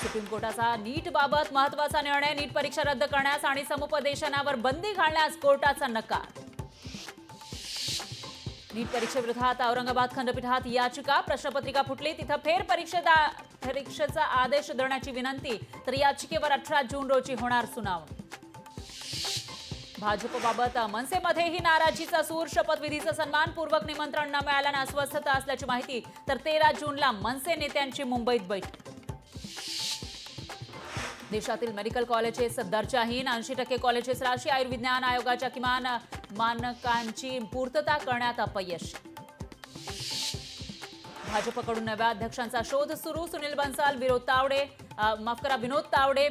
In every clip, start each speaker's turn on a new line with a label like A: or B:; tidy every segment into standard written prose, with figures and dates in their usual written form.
A: Supreme कोर्टाचा नीट बाबत महत्त्वाचा निर्णय. नीट परीक्षा रद्द करण्यास आणि समुपदेशनावर बंदी घालण्यास कोर्टाचा नकार. नीट परीक्षेविरोधात औरंगाबाद खंडपीठात याचिका. प्रश्नपत्रिका फुटली तिथं परीक्षेचा आदेश देण्याची विनंती. तर याचिकेवर 18 जून रोजी होणार सुनावणी. भाजपबाबत मनसेमध्येही नाराजीचा सूर. शपथविधीचं सन्मानपूर्वक निमंत्रण न मिळाल्यानं अस्वस्थता असल्याची माहिती. तर 13 जूनला मनसे नेत्यांची मुंबईत बैठक. देशातील मेडिकल कॉलेजेस दर्जाहीन. 80% कॉलेजेस राष्ट्रीय आयुर्विज्ञान आयोगाच्या किमान मानकांची पूर्तता करण्यात अपयश. भाजपकडून नव्या अध्यक्षांचा शोध सुरू. सुनील बन्सल, विनोद तावडे,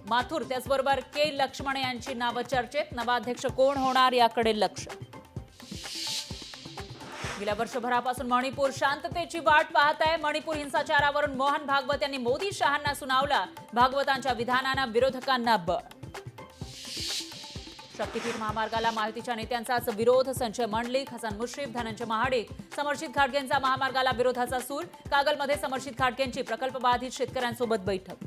A: माथुर त्याचबरोबर के लक्ष्मण यांची नावं चर्चेत. नवा अध्यक्ष कोण होणार याकडे लक्ष. गेल्या वर्षभरापासून मणिपूर शांततेची वाट पाहत आहे. मणिपूर हिंसाचारावरून मोहन भागवत यांनी मोदी शहांना सुनावलं. भागवतांच्या विधानानं विरोधकांना बळ. शक्तीपीठ महामार्गाला महायुतीच्या नेत्यांचाच विरोध. संजय मंडलिक, हसन मुश्रीफ, धनंजय महाडिक, समर्जित खाडगेंचा महामार्गाला विरोधाचा सूर. कागलमध्ये समर्जित खाडगेंची प्रकल्पबाधित शेतकऱ्यांसोबत बैठक.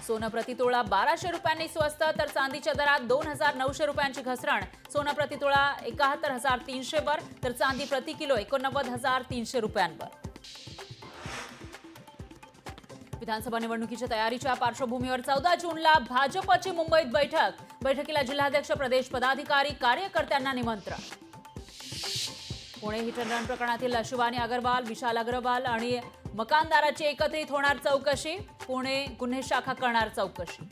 A: सोनं प्रतितोळा 1200 रुपयांनी स्वस्त. तर चांदीच्या दरात 2900 रुपयांची घसरण. सोनं प्रतितोळा 71,300 वर. तर चांदी प्रति किलो 89,300 रुपयांवर. विधानसभा निवडणुकीच्या तयारीच्या पार्श्वभूमीवर 14 जूनला भाजपची मुंबईत बैठक. बैठकीला जिल्हाध्यक्ष, प्रदेश पदाधिकारी, कार्यकर्त्यांना निमंत्रण. पुणे हिटरन प्रकरणातील शिवानी अग्रवाल, विशाल अग्रवाल आणि मकानदाराची एकत्रित होणार चौकशी. पुणे गुन्हे शाखा करणार चौकशी.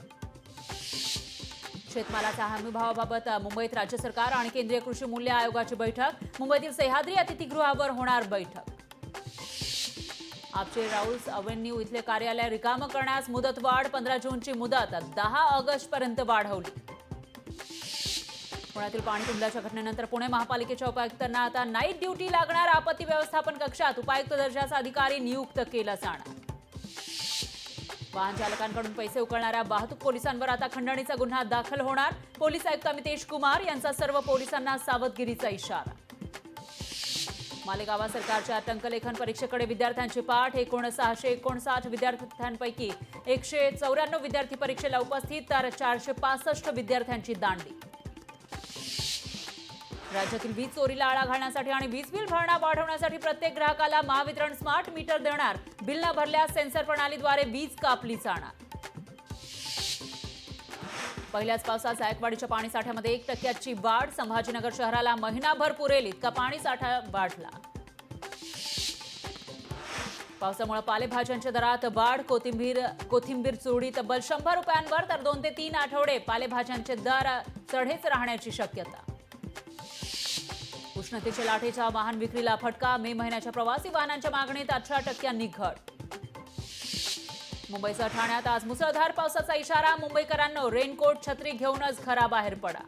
A: शेतमालाच्या हमीभावाबाबत मुंबईत राज्य सरकार आणि केंद्रीय कृषी मूल्य आयोगाची बैठक. मुंबईतील सह्याद्री अतिथीगृहावर होणार बैठक. आपचे राऊल्स अव्हेन्यू इथले कार्यालय रिकामं करण्यास मुदतवाढ. 15 जूनची मुदत 10 ऑगस्टपर्यंत वाढवली. पुण्यातील पाणी तुंबल्याच्या घटनेनंतर पुणे महापालिकेच्या उपायुक्तांना आता नाईट ड्युटी लागणार. आपत्ती व्यवस्थापन कक्षात उपायुक्त दर्जाचा अधिकारी नियुक्त केला जाणार. वाहन चालकांकडून पैसे उकळणाऱ्या वाहतूक पोलिसांवर आता खंडणीचा गुन्हा दाखल होणार. पोलीस आयुक्त अमितेश कुमार यांचा सर्व पोलिसांना सावधगिरीचा इशारा. मालेगाव सरकारच्या टंकलेखन परीक्षेकडे विद्यार्थ्यांची पाठ. 659 विद्यार्थ्यांपैकी 194 विद्यार्थी परीक्षेला उपस्थित. तर 465 विद्यार्थ्यांची दांडी. राज्यातील वीज चोरीला आळा घालण्यासाठी आणि वीज बिल भरणा वाढवण्यासाठी प्रत्येक ग्राहकाला महावितरण स्मार्ट मीटर देणार. बिल न भरल्यास सेन्सर प्रणालीद्वारे वीज कापली जाणार. पहिल्याच पावसात जायकवाडीच्या पाणीसाठ्यामध्ये 1% वाढ. संभाजीनगर शहराला महिनाभर पुरेल इतका पाणीसाठा वाढला. पावसामुळे पालेभाज्यांच्या दरात वाढ. कोथिंबीर चुडी तब्बल 100 रुपयांवर. तर 2 ते 3 आठवडे पालेभाज्यांचे दर चढेच राहण्याची शक्यता. उष्णतेच्या लाटेचा वाहन विक्रीला फटका. मे महिन्याच्या प्रवासी वाहनांच्या मागणीत 18% घट. मुंबईसह ठाण्यात आज मुसळधार पावसाचा इशारा. मुंबईकरांनो रेनकोट छत्री घेऊनच घराबाहेर पडा.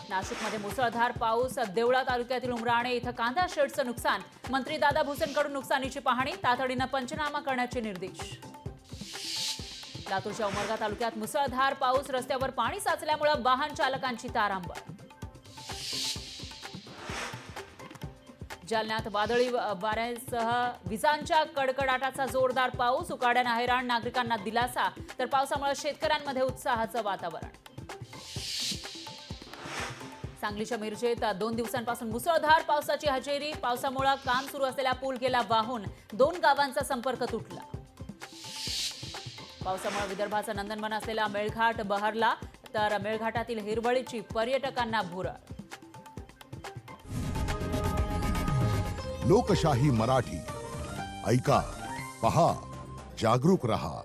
A: नाशिकमध्ये मुसळधार पाऊस. देवळा तालुक्यातील उमराणे इथं कांदा शेडचं नुकसान. मंत्री दादा भुसेंकडून नुकसानीची पाहणी. तातडीनं पंचनामा करण्याचे निर्देश. लातूरच्या उमरगा तालुक्यात मुसळधार पाऊस. रस्त्यावर पाणी साचल्यामुळे वाहन चालकांची तारांबळ. जालन्यात वादळी वाऱ्यासह विजांच्या कडकडाटाचा जोरदार पाऊस. उकाड्यानं हैराण, नागरिकांना दिलासा. तर पावसामुळे शेतकऱ्यांमध्ये उत्साहाचं वातावरण. सांगलीच्या मिरजेत 2 दिवसांपासून मुसळधार पावसाची हजेरी. पावसामुळे काम सुरू असलेला पूल गेला वाहून. 2 गावांचा संपर्क तुटला. पावसामुळे विदर्भाचा नंदनवन असलेला मेळघाट बहरला. तर मेळघाटातील हिरवळीची पर्यटकांना भुरळ.
B: लोकशाही मराठी ऐका, पहा, जागरूक रहा.